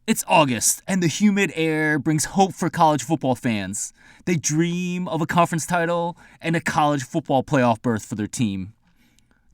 It's August, and the humid air brings hope for college football fans. They dream of a conference title and a college football playoff berth for their team.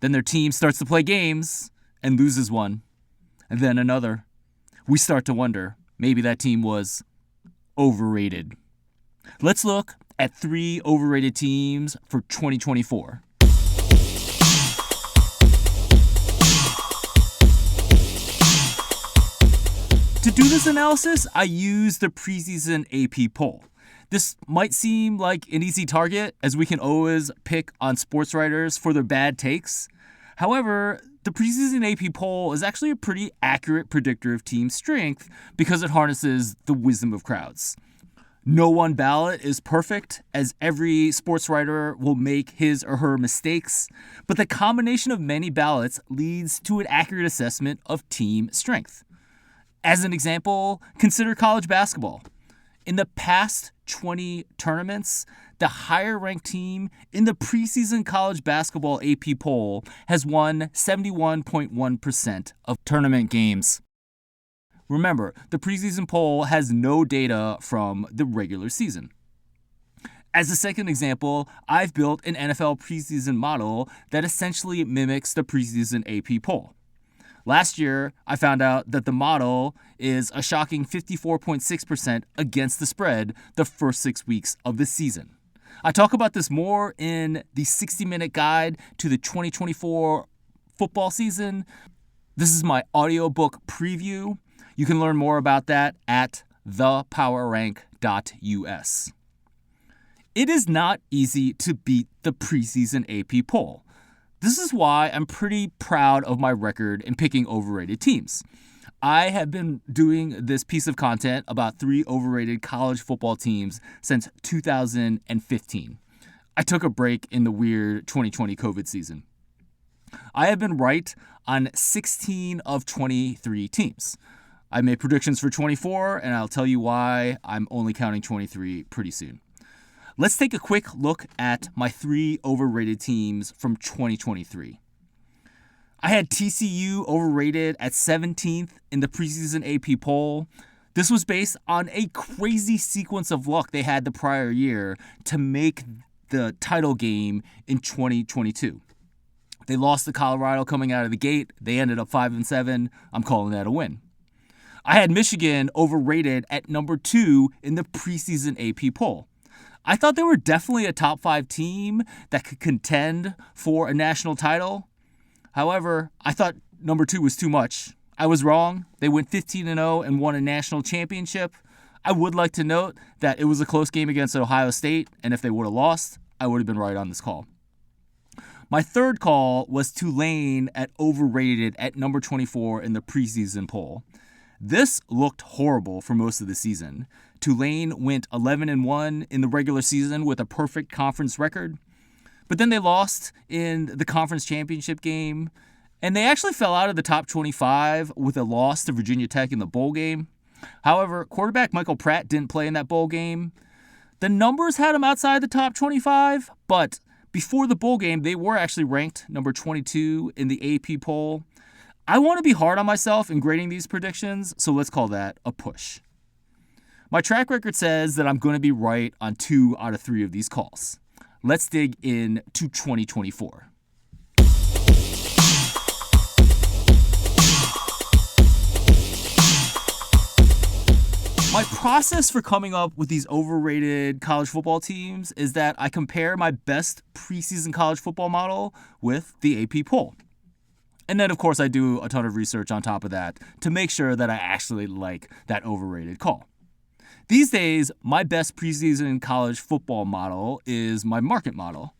Then their team starts to play games and loses one, and then another. We start to wonder, maybe that team was overrated. Let's look at 3 overrated teams for 2024. To do this analysis, I used the preseason AP poll. This might seem like an easy target, as we can always pick on sports writers for their bad takes. However, the preseason AP poll is actually a pretty accurate predictor of team strength because it harnesses the wisdom of crowds. No one ballot is perfect, as every sports writer will make his or her mistakes, but the combination of many ballots leads to an accurate assessment of team strength. As an example, consider college basketball. In the past 20 tournaments, the higher ranked team in the preseason college basketball AP poll has won 71.1% of tournament games. Remember, the preseason poll has no data from the regular season. As a second example, I've built an NFL preseason model that essentially mimics the preseason AP poll. Last year, I found out that the model is a shocking 54.6% against the spread the first 6 weeks of the season. I talk about this more in the 60-minute guide to the 2024 football season. This is my audiobook preview. You can learn more about that at thepowerrank.us. It is not easy to beat the preseason AP poll. This is why I'm pretty proud of my record in picking overrated teams. I have been doing this piece of content about 3 overrated college football teams since 2015. I took a break in the weird 2020 COVID season. I have been right on 16 of 23 teams. I made predictions for 24, and I'll tell you why I'm only counting 23 pretty soon. Let's take a quick look at my 3 overrated teams from 2023. I had TCU overrated at 17th in the preseason AP poll. This was based on a crazy sequence of luck they had the prior year to make the title game in 2022. They lost to Colorado coming out of the gate. They ended up 5-7. I'm calling that a win. I had Michigan overrated at number 2 in the preseason AP poll. I thought they were definitely a top 5 team that could contend for a national title. However, I thought number 2 was too much. I was wrong. They went 15-0 and won a national championship. I would like to note that it was a close game against Ohio State, and if they would have lost, I would have been right on this call. My third call was Tulane at overrated at number 24 in the preseason poll. This looked horrible for most of the season. Tulane went 11-1 in the regular season with a perfect conference record, but then they lost in the conference championship game, and they actually fell out of the top 25 with a loss to Virginia Tech in the bowl game. However, quarterback Michael Pratt didn't play in that bowl game. The numbers had him outside the top 25, but before the bowl game, they were actually ranked number 22 in the AP poll. I want to be hard on myself in grading these predictions, so let's call that a push. My track record says that I'm going to be right on 2 out of 3 of these calls. Let's dig in to 2024. My process for coming up with these overrated college football teams is that I compare my best preseason college football model with the AP poll. And then, of course, I do a ton of research on top of that to make sure that I actually like that overrated call. These days, my best preseason college football model is my market model.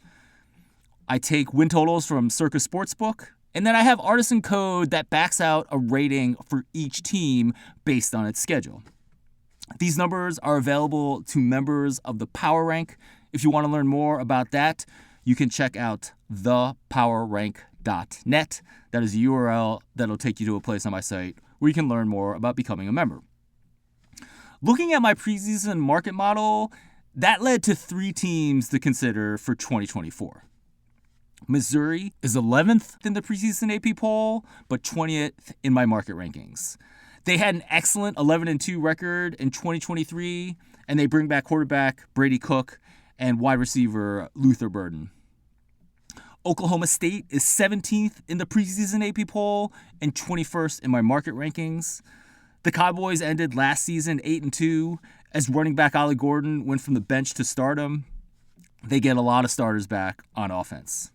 I take win totals from Circa Sportsbook, and then I have Artisan Code that backs out a rating for each team based on its schedule. These numbers are available to members of the Power Rank. If you want to learn more about that, you can check out thepowerrank.net. That is a URL that'll take you to a place on my site where you can learn more about becoming a member. Looking at my preseason market model, that led to 3 teams to consider for 2024. Missouri is 11th in the preseason AP poll, but 20th in my market rankings. They had an excellent 11-2 record in 2023, and they bring back quarterback Brady Cook and wide receiver Luther Burden. Oklahoma State is 17th in the preseason AP poll and 21st in my market rankings. The Cowboys ended last season 8-2 as running back Ollie Gordon went from the bench to stardom. They get a lot of starters back on offense.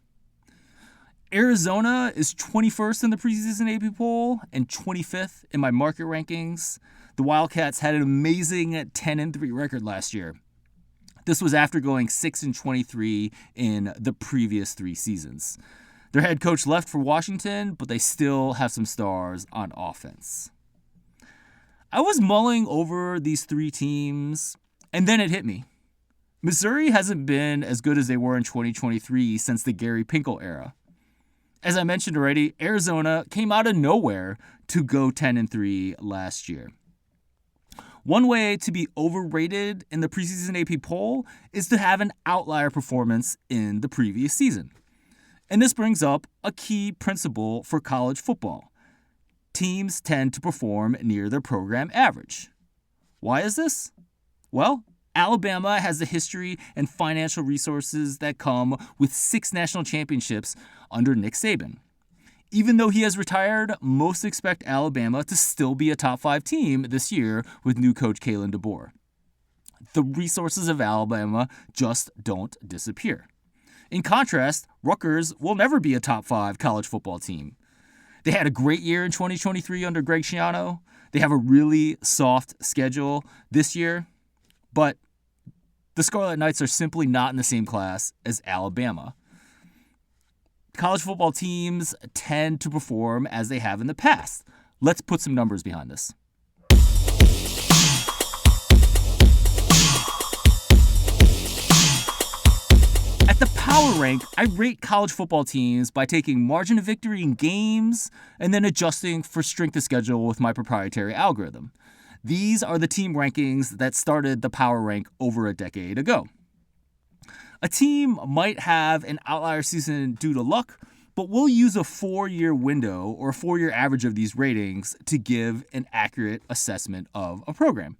Arizona is 21st in the preseason AP poll and 25th in my market rankings. The Wildcats had an amazing 10-3 record last year. This was after going 6-23 in the previous 3 seasons. Their head coach left for Washington, but they still have some stars on offense. I was mulling over these 3 teams, and then it hit me. Missouri hasn't been as good as they were in 2023 since the Gary Pinkel era. As I mentioned already, Arizona came out of nowhere to go 10-3 last year. One way to be overrated in the preseason AP poll is to have an outlier performance in the previous season. And this brings up a key principle for college football. Teams tend to perform near their program average. Why is this? Well, Alabama has the history and financial resources that come with 6 national championships under Nick Saban. Even though he has retired, most expect Alabama to still be a top 5 team this year with new coach Kalen DeBoer. The resources of Alabama just don't disappear. In contrast, Rutgers will never be a top 5 college football team. They had a great year in 2023 under Greg Schiano. They have a really soft schedule this year, but the Scarlet Knights are simply not in the same class as Alabama. College football teams tend to perform as they have in the past. Let's put some numbers behind this. At the power rank, I rate college football teams by taking margin of victory in games and then adjusting for strength of schedule with my proprietary algorithm. These are the team rankings that started the power rank over a decade ago. A team might have an outlier season due to luck, but we'll use a 4-year window or a 4-year average of these ratings to give an accurate assessment of a program.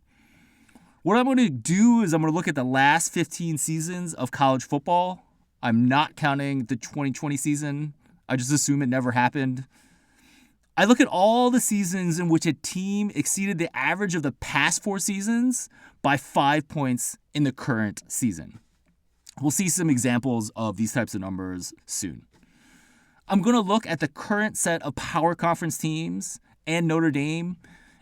What I'm going to do is I'm going to look at the last 15 seasons of college football. I'm not counting the 2020 season. I just assume it never happened. I look at all the seasons in which a team exceeded the average of the past 4 seasons by 5 points in the current season. We'll see some examples of these types of numbers soon. I'm going to look at the current set of power conference teams and Notre Dame.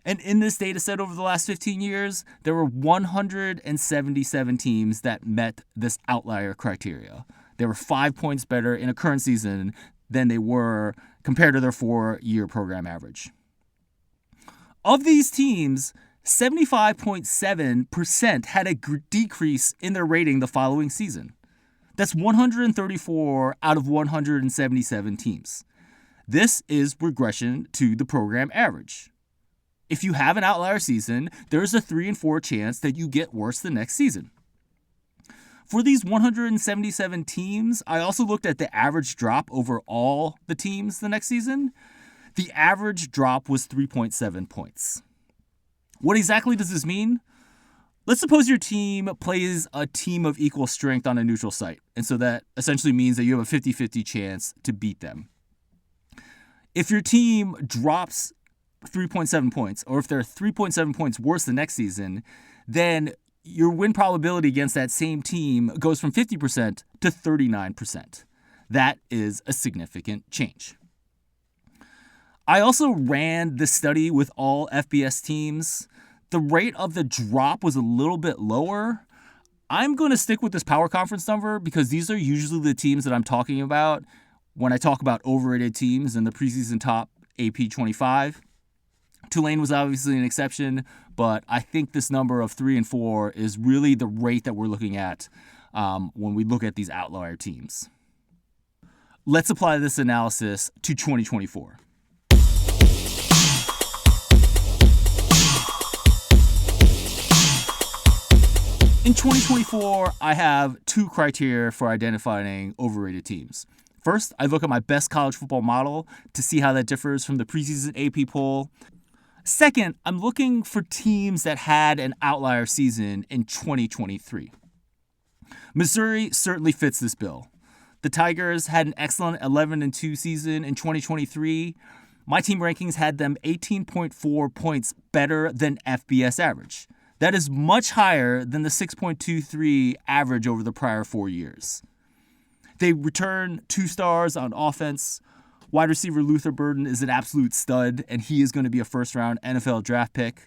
And in this data set over the last 15 years, there were 177 teams that met this outlier criteria. They were 5 points better in a current season than they were compared to their 4-year program average. Of these teams, 75.7% had a decrease in their rating the following season. That's 134 out of 177 teams. This is regression to the program average. If you have an outlier season, there's a 3 and 4 chance that you get worse the next season. For these 177 teams, I also looked at the average drop over all the teams the next season. The average drop was 3.7 points. What exactly does this mean? Let's suppose your team plays a team of equal strength on a neutral site, and so that essentially means that you have a 50-50 chance to beat them. If your team drops 3.7 points, or if they're 3.7 points worse the next season, then your win probability against that same team goes from 50% to 39%. That is a significant change. I also ran the study with all FBS teams. The rate of the drop was a little bit lower. I'm going to stick with this power conference number because these are usually the teams that I'm talking about when I talk about overrated teams in the preseason top AP 25. Tulane was obviously an exception, but I think this number of 3 and 4 is really the rate that we're looking at when we look at these outlier teams. Let's apply this analysis to 2024. In 2024, I have 2 criteria for identifying overrated teams. First, I look at my best college football model to see how that differs from the preseason AP poll. Second, I'm looking for teams that had an outlier season in 2023. Missouri certainly fits this bill. The Tigers had an excellent 11-2 season in 2023. My team rankings had them 18.4 points better than FBS average. That is much higher than the 6.23 average over the prior 4 years. They return 2 stars on offense. Wide receiver Luther Burden is an absolute stud, and he is going to be a first-round NFL draft pick.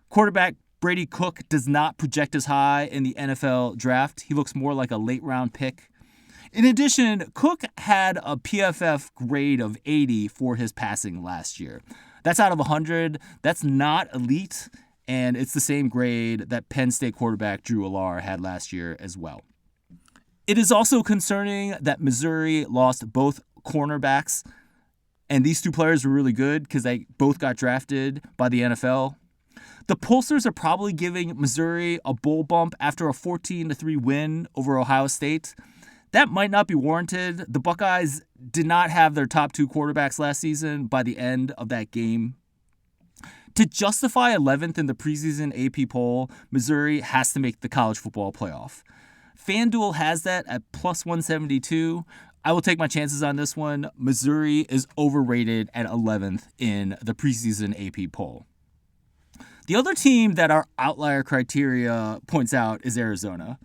Quarterback Brady Cook does not project as high in the NFL draft. He looks more like a late-round pick. In addition, Cook had a PFF grade of 80 for his passing last year. That's out of 100. That's not elite, and it's the same grade that Penn State quarterback Drew Allar had last year as well. It is also concerning that Missouri lost both cornerbacks, and these 2 players were really good because they both got drafted by the NFL. The pollsters are probably giving Missouri a bowl bump after a 14-3 win over Ohio State. That might not be warranted. The Buckeyes did not have their top 2 quarterbacks last season by the end of that game. To justify 11th in the preseason AP poll, Missouri has to make the college football playoff. FanDuel has that at plus 172. I will take my chances on this one. Missouri is overrated at 11th in the preseason AP poll. The other team that our outlier criteria points out is Arizona.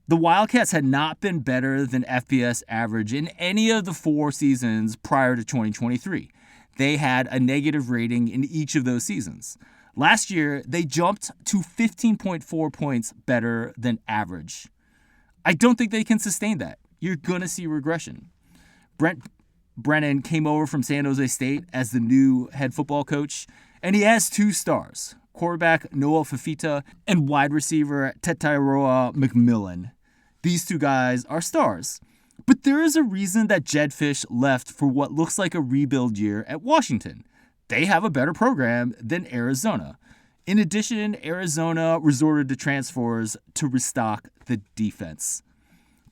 The Wildcats had not been better than FBS average in any of the 4 seasons prior to 2023. They had a negative rating in each of those seasons. Last year, they jumped to 15.4 points better than average. I don't think they can sustain that. You're going to see regression. Brent Brennan came over from San Jose State as the new head football coach, and he has 2 stars, quarterback Noah Fafita and wide receiver Tetairoa McMillan. These 2 guys are stars. But there is a reason that Jedd Fisch left for what looks like a rebuild year at Washington. They have a better program than Arizona. In addition, Arizona resorted to transfers to restock the defense.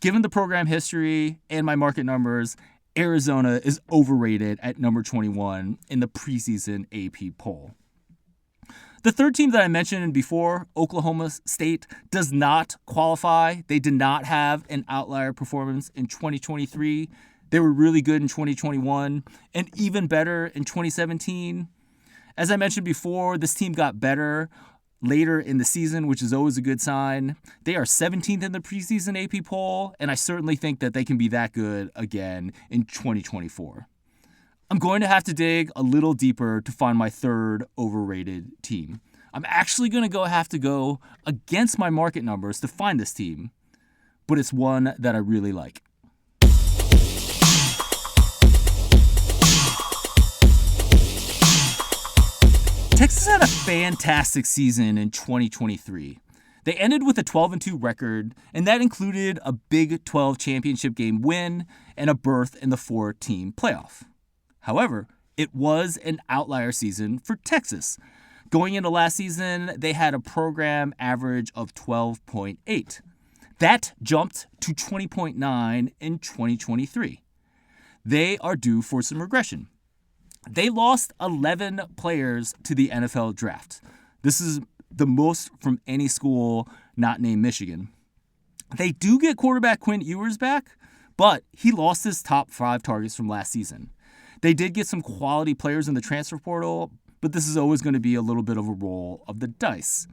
Given the program history and my market numbers, Arizona is overrated at number 21 in the preseason AP poll. The third team that I mentioned before, Oklahoma State, does not qualify. They did not have an outlier performance in 2023. They were really good in 2021 and even better in 2017. As I mentioned before, this team got better later in the season, which is always a good sign. They are 17th in the preseason AP poll, and I certainly think that they can be that good again in 2024. I'm going to have to dig a little deeper to find my third overrated team. I'm actually going to have to go against my market numbers to find this team, but it's one that I really like. Texas had a fantastic season in 2023. They ended with a 12-2 record, and that included a Big 12 championship game win and a berth in the 4-team playoff. However, it was an outlier season for Texas. Going into last season, they had a program average of 12.8. That jumped to 20.9 in 2023. They are due for some regression. They lost 11 players to the NFL draft. This is the most from any school not named Michigan. They do get quarterback Quinn Ewers back, but he lost his top 5 targets from last season. They did get some quality players in the transfer portal, but this is always going to be a little bit of a roll of the dice.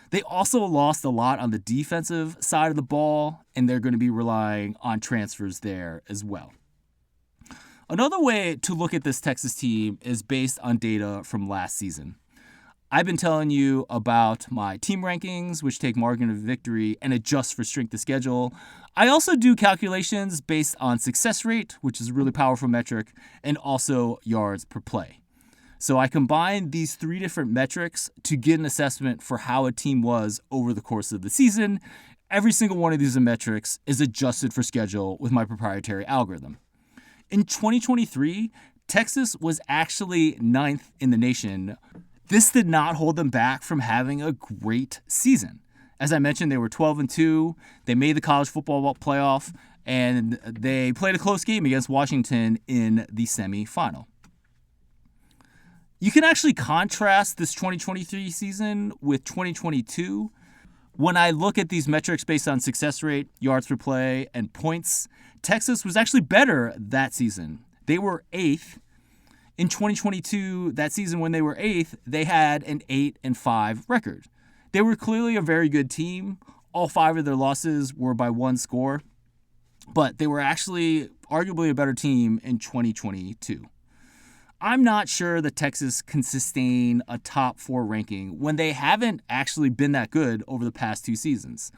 They also lost a lot on the defensive side of the ball, and they're going to be relying on transfers there as well. Another way to look at this Texas team is based on data from last season. I've been telling you about my team rankings, which take margin of victory and adjust for strength of schedule. I also do calculations based on success rate, which is a really powerful metric, and also yards per play. So I combine these 3 different metrics to get an assessment for how a team was over the course of the season. Every single one of these metrics is adjusted for schedule with my proprietary algorithm. In 2023, Texas was actually 9th in the nation. This did not hold them back from having a great season. As I mentioned, they were 12-2. They made the college football playoff, and they played a close game against Washington in the semifinal. You can actually contrast this 2023 season with 2022. When I look at these metrics based on success rate, yards per play, and points, Texas was actually better that season. They were 8th. In 2022, that season when they were 8th, they had an 8-5 record. They were clearly a very good team. All 5 of their losses were by 1 score, but they were actually arguably a better team in 2022. I'm not sure that Texas can sustain a top 4 ranking when they haven't actually been that good over the past 2 seasons.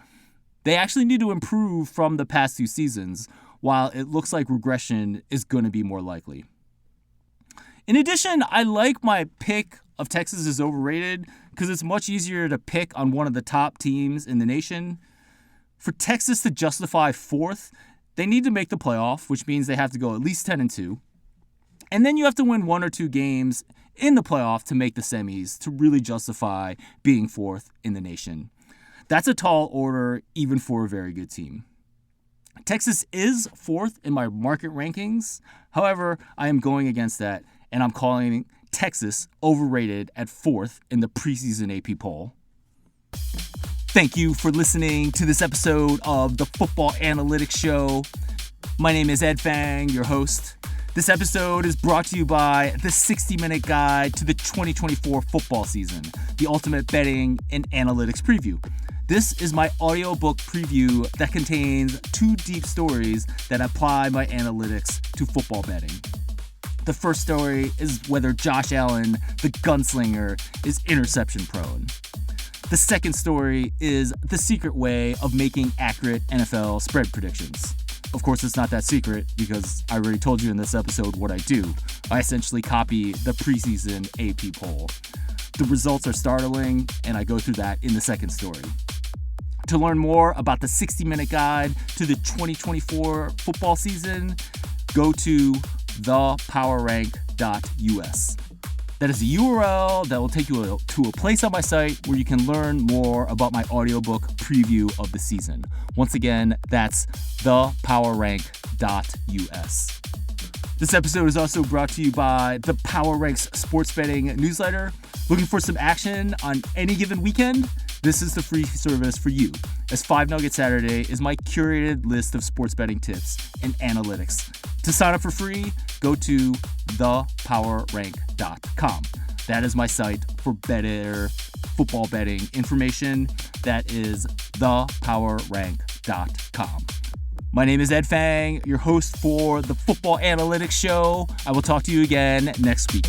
They actually need to improve from the past 2 seasons, while it looks like regression is going to be more likely. In addition, I like my pick of Texas is overrated because it's much easier to pick on one of the top teams in the nation. For Texas to justify 4th, they need to make the playoff, which means they have to go at least 10-2. And then you have to win 1 or 2 games in the playoff to make the semis to really justify being 4th in the nation. That's a tall order, even for a very good team. Texas is 4th in my market rankings. However, I am going against that, and I'm calling Texas overrated at 4th in the preseason AP poll. Thank you for listening to this episode of the Football Analytics Show. My name is Ed Feng, your host. This episode is brought to you by the 60-minute guide to the 2024 football season, the ultimate betting and analytics preview. This is my audiobook preview that contains 2 deep stories that apply my analytics to football betting. The first story is whether Josh Allen, the gunslinger, is interception prone. The second story is the secret way of making accurate NFL spread predictions. Of course, it's not that secret because I already told you in this episode what I do. I essentially copy the preseason AP poll. The results are startling, and I go through that in the second story. To learn more about the 60-minute guide to the 2024 football season, go to thepowerrank.us. That is a URL that will take you to a place on my site where you can learn more about my audiobook preview of the season. Once again, that's thepowerrank.us. This episode is also brought to you by the Power Ranks Sports Betting newsletter. Looking for some action on any given weekend? This is the free service for you, as 5 Nugget Saturday is my curated list of sports betting tips and analytics. To sign up for free, go to thepowerrank.com. That is my site for better football betting information. That is thepowerrank.com. My name is Ed Feng, your host for the Football Analytics Show. I will talk to you again next week.